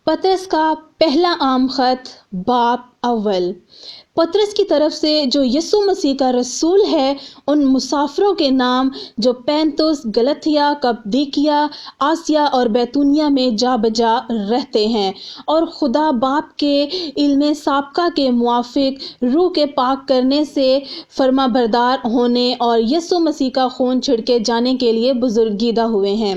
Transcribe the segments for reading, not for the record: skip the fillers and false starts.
پطرس کا پہلا عام خط باب اول۔ پطرس کی طرف سے جو یسوع مسیح کا رسول ہے، ان مسافروں کے نام جو پینتس، گلتیا، کپدیکیا، آسیا اور بیتونیا میں جا بجا رہتے ہیں، اور خدا باپ کے علم سابقہ کے موافق روح کے پاک کرنے سے فرما بردار ہونے اور یسوع مسیح کا خون چھڑکے جانے کے لیے بزرگیدہ ہوئے ہیں۔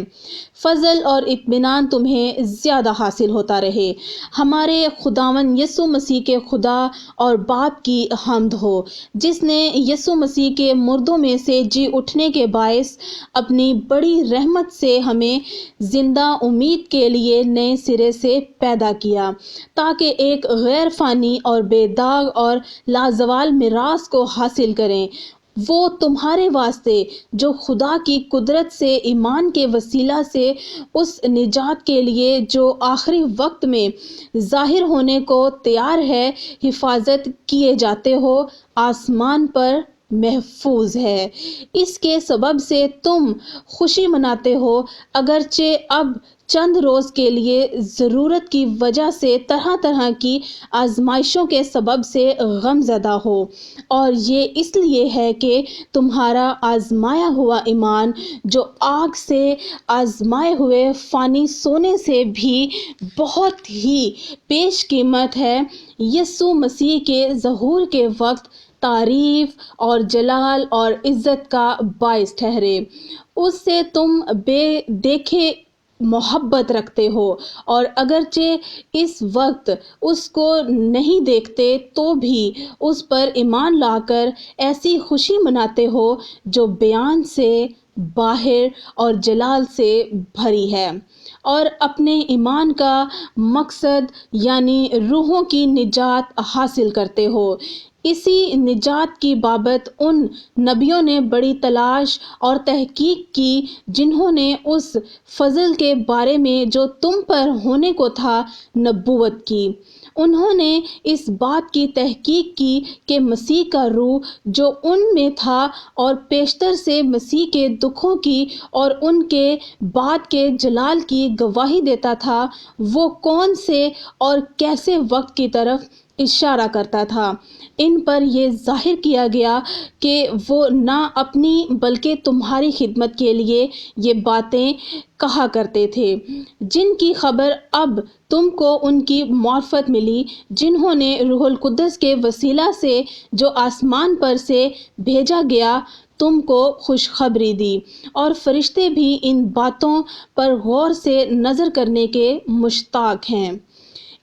فضل اور اطمینان تمہیں زیادہ حاصل ہوتا رہے۔ ہمارے خداوند یسوع مسیح کے خدا اور باپ کی حمد ہو، جس نے یسوع مسیح کے مردوں میں سے جی اٹھنے کے باعث اپنی بڑی رحمت سے ہمیں زندہ امید کے لیے نئے سرے سے پیدا کیا، تاکہ ایک غیر فانی اور بے داغ اور لازوال میراث کو حاصل کریں۔ وہ تمہارے واسطے جو خدا کی قدرت سے ایمان کے وسیلہ سے اس نجات کے لیے جو آخری وقت میں ظاہر ہونے کو تیار ہے حفاظت کیے جاتے ہو، آسمان پر محفوظ ہے۔ اس کے سبب سے تم خوشی مناتے ہو، اگرچہ اب چند روز کے لیے ضرورت کی وجہ سے طرح طرح کی آزمائشوں کے سبب سے غم زدہ ہو، اور یہ اس لیے ہے کہ تمہارا آزمایا ہوا ایمان، جو آگ سے آزمائے ہوئے فانی سونے سے بھی بہت ہی پیش قیمت ہے، یسوع مسیح کے ظہور کے وقت تعریف اور جلال اور عزت کا باعث ٹھہرے۔ اس سے تم بے دیکھے محبت رکھتے ہو، اور اگرچہ اس وقت اس کو نہیں دیکھتے تو بھی اس پر ایمان لا کر ایسی خوشی مناتے ہو جو بیان سے باہر اور جلال سے بھری ہے، اور اپنے ایمان کا مقصد یعنی روحوں کی نجات حاصل کرتے ہو۔ اسی نجات کی بابت ان نبیوں نے بڑی تلاش اور تحقیق کی جنہوں نے اس فضل کے بارے میں جو تم پر ہونے کو تھا نبوت کی۔ انہوں نے اس بات کی تحقیق کی کہ مسیح کا روح جو ان میں تھا اور پیشتر سے مسیح کے دکھوں کی اور ان کے بعد کے جلال کی گواہی دیتا تھا، وہ کون سے اور کیسے وقت کی طرف اشارہ کرتا تھا۔ ان پر یہ ظاہر کیا گیا کہ وہ نہ اپنی بلکہ تمہاری خدمت کے لیے یہ باتیں کہا کرتے تھے، جن کی خبر اب تم کو ان کی معرفت ملی، جنہوں نے روح القدس کے وسیلہ سے جو آسمان پر سے بھیجا گیا تم کو خوشخبری دی، اور فرشتے بھی ان باتوں پر غور سے نظر کرنے کے مشتاق ہیں۔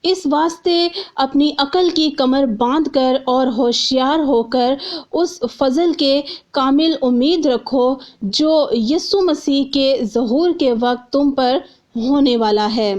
اس واسطے اپنی عقل کی کمر باندھ کر اور ہوشیار ہو کر اس فضل کے کامل امید رکھو جو یسوع مسیح کے ظہور کے وقت تم پر ہونے والا ہے،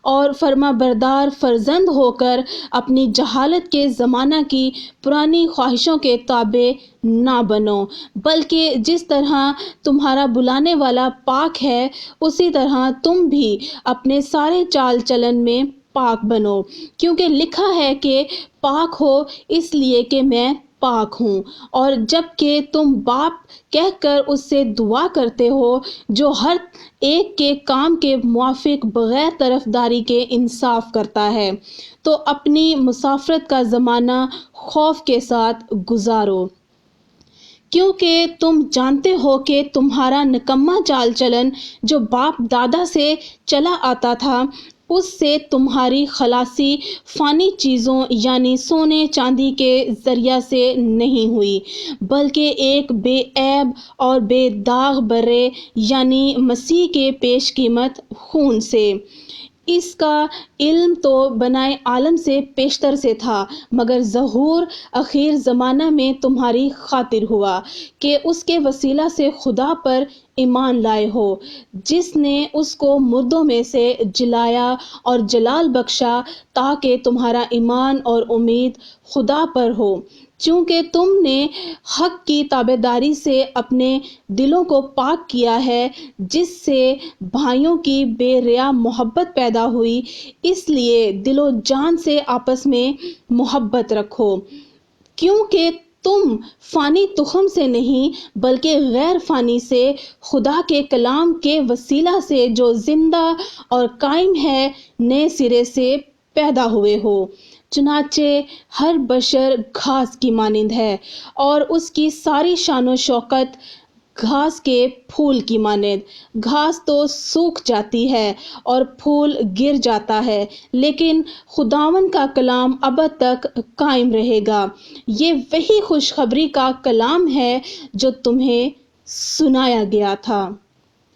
اور فرما بردار فرزند ہو کر اپنی جہالت کے زمانہ کی پرانی خواہشوں کے تابع نہ بنو، بلکہ جس طرح تمہارا بلانے والا پاک ہے، اسی طرح تم بھی اپنے سارے چال چلن میں پاک بنو، کیونکہ لکھا ہے کہ پاک ہو اس لیے کہ میں پاک ہوں۔ اور جب کہ تم باپ کہہ کر اس سے دعا کرتے ہو جو ہر ایک کے کام کے موافق بغیر طرفداری کے انصاف کرتا ہے، تو اپنی مسافرت کا زمانہ خوف کے ساتھ گزارو، کیونکہ تم جانتے ہو کہ تمہارا نکما چال چلن جو باپ دادا سے چلا آتا تھا، اس سے تمہاری خلاصی فانی چیزوں یعنی سونے چاندی کے ذریعہ سے نہیں ہوئی، بلکہ ایک بے عیب اور بے داغ برے یعنی مسیح کے پیش قیمت خون سے۔ اس کا علم تو بنائے عالم سے پیشتر سے تھا، مگر ظہور اخیر زمانہ میں تمہاری خاطر ہوا کہ اس کے وسیلہ سے خدا پر ایمان لائے ہو، جس نے اس کو مردوں میں سے جلایا اور جلال بخشا، تاکہ تمہارا ایمان اور امید خدا پر ہو، چونکہ تم نے حق کی تابعداری سے اپنے دلوں کو پاک کیا ہے، جس سے بھائیوں کی بے ریا محبت پیدا ہوئی۔ اس لیے دل و جان سے آپس میں محبت رکھو، کیونکہ تم فانی تخم سے نہیں بلکہ غیر فانی سے، خدا کے کلام کے وسیلہ سے جو زندہ اور قائم ہے، نئے سرے سے پیدا ہوئے ہو۔ چنانچہ ہر بشر گھاس کی مانند ہے، اور اس کی ساری شان و شوکت گھاس کے پھول کی مانند۔ گھاس تو سوکھ جاتی ہے اور پھول گر جاتا ہے، لیکن خداوند کا کلام ابد تک قائم رہے گا۔ یہ وہی خوشخبری کا کلام ہے جو تمہیں سنایا گیا تھا۔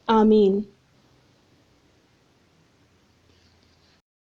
آمین۔